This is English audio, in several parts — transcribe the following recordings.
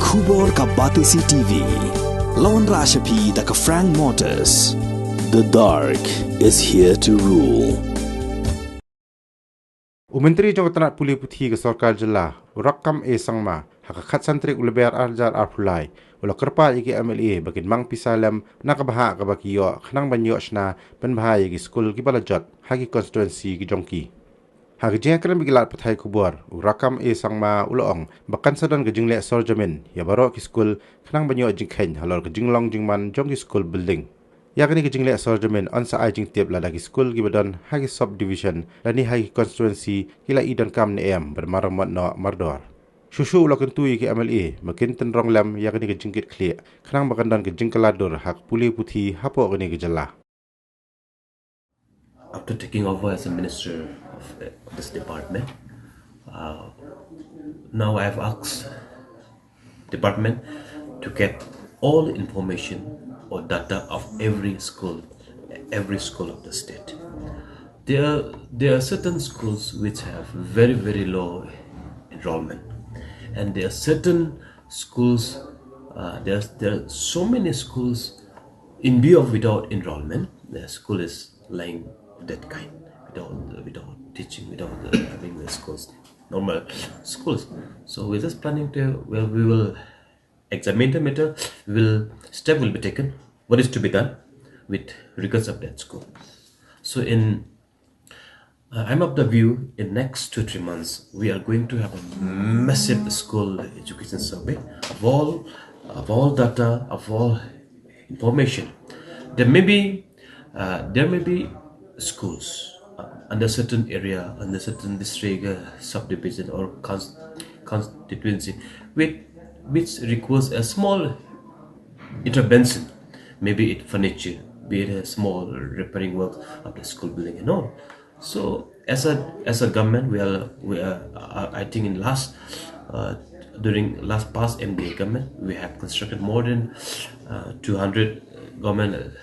Kubor ka Batisi TV. Lawan Rashapi da ka Frank Motors. The dark is here to rule. Myntri Jawa Tengah Puli Putih ke Sarkar Jela, rakam sangma, hakakat santri uleber arjar arpulai, ula Kyrpad iki MLA bakin Mang Pisa lem nakabaha ka bakiyo khnang banyo shna penbahaya ki Skul ki balajot hagi constituency ki jongki. Hagi jengkran bigilat pathai kubur, rakam sangma ulaong bakan sadan ke jingle sorjamin ya baro ki Skul khnang banyo jingkhen halor ke jinglong jingman jongki Skul building. Yakni ke jingle sorjamin on sa ajing tiap lada ki Skul ki badan hagi subdivision lani hagi constituency kila idan kam ne em bermaramot no mardor. Shushu ula kentui ki MLA makin tenrong lam yakni ke jingkit klik khnang bakandan ke jingkaladur hak Puli Putih hapo kini ke jela. After taking over as a minister of this department, now I have asked department to get all information or data of every school of the state. There are certain schools which have very low enrollment, and there are certain schools. There are so many schools in view of without enrollment. The school is lying that kind, without teaching, without having the schools, normal schools. So we're just planning to, well, we will examine the matter. Step will be taken. What is to be done with regards of that school? So I'm of the view in next 2-3 months we are going to have a massive school education survey of all data, of all information. There may be schools under certain area, under certain district, subdivision or constituency which requires a small intervention, maybe it furniture, be it a small repairing work of the school building and all. So as a government, we are I think in during last past MDA government, we have constructed more than 200 government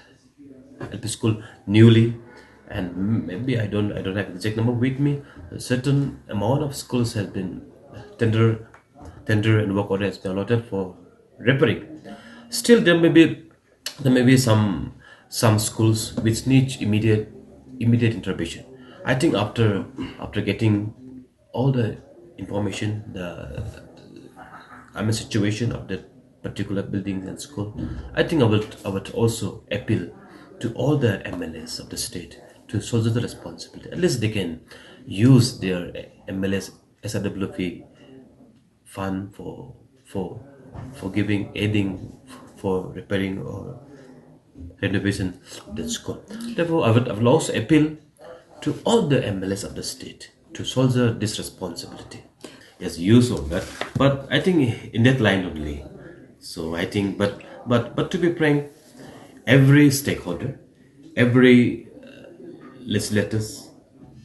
LP school newly, and maybe I don't have the exact number with me. A certain amount of schools has been tender and work order has been allotted for repairing. Still, there may be some schools which need immediate intervention. I think after getting all the information, the situation of that particular building and school, I think I would also appeal to all the MLAs of the state to shoulder the responsibility. At least they can use their MLS SRWP fund for aiding for repairing or renovation of the school. Therefore, I will also appeal to all the MLAs of the state to shoulder this responsibility. Yes, use all that, but I think in that line only. So I think, but to be frank, every stakeholder, every legislators,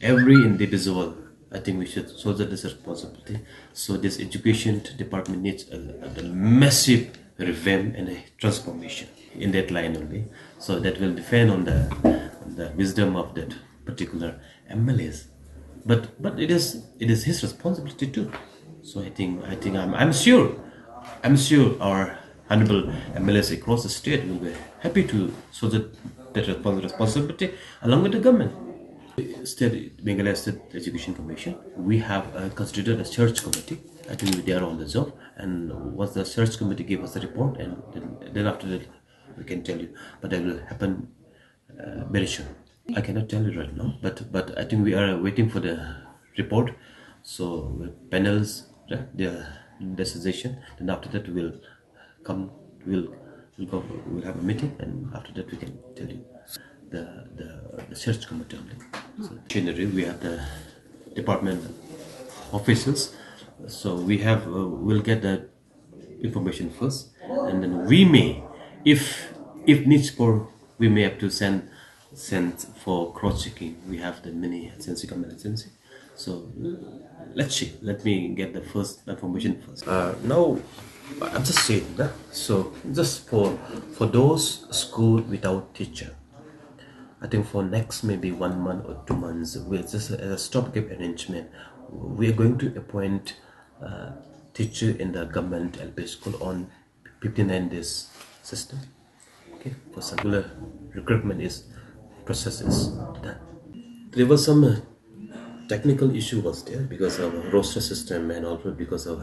every individual, I think we should shoulder this responsibility. So this education department needs a massive revamp and a transformation in that line only. So that will depend on the wisdom of that particular MLAs. But it is his responsibility too. So I think I'm sure our honorable MLAs across the state will be happy to shoulder that responsibility along with the government. Bengal State Education Commission, we have constituted a search committee. I think they are on the job, and once the search committee give us the report, and then after that we can tell you. But that will happen very soon. I cannot tell you right now, but I think we are waiting for the report. So with panels, the suggestion. Then after that we'll have a meeting, and after that we can tell you the search committee only. So generally we have the department officials, so we'll get the information first, and then we may, if needs for, we may have to send for cross-checking. We have the mini agency, government agency. So let's see. Let me get the first information first. Now I'm just saying that. So just for those school without teacher, I think for next maybe 1 month or 2 months, we'll just as a stopgap arrangement, we are going to appoint teacher in the government LP school on 59 days system. Okay, for circular recruitment process is done. There was some technical issue was there because of roster system and also because of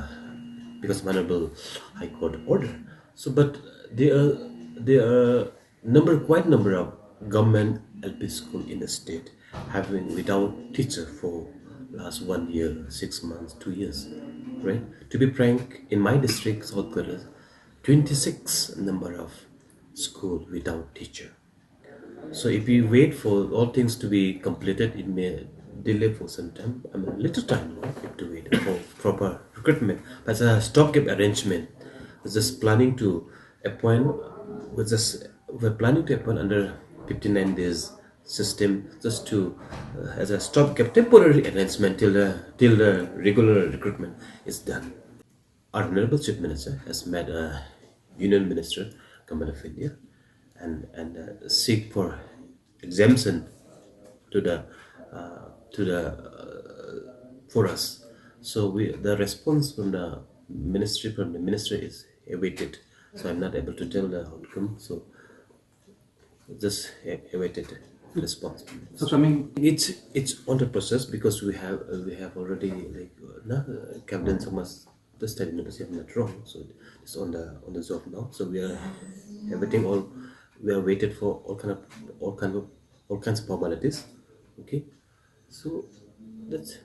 honorable High Court order. So, but there are quite number of government LP school in the state having without teacher for last 1 year, 6 months, 2 years, right? To be frank, in my district, South Korea, 26 number of school without teacher. So if we wait for all things to be completed, it may delay for some time. I mean, little time, no? We have to wait for proper recruitment. But as a stopgap arrangement, we're just planning to appoint. We're planning to appoint under 59 days system, just to as a stopgap temporary arrangement till the regular recruitment is done. Our Honorable Chief Minister has met a Union Minister, Government of India, and seek for exemption to for us. So the response from the ministry is awaited. So I'm not able to tell the outcome. So just awaited response. So coming, It's on the process because we have already Captain Thomas the study numbers if I'm not wrong. So it's on the job now. So we are everything all we are waited for all kinds of formalities. Okay, so that's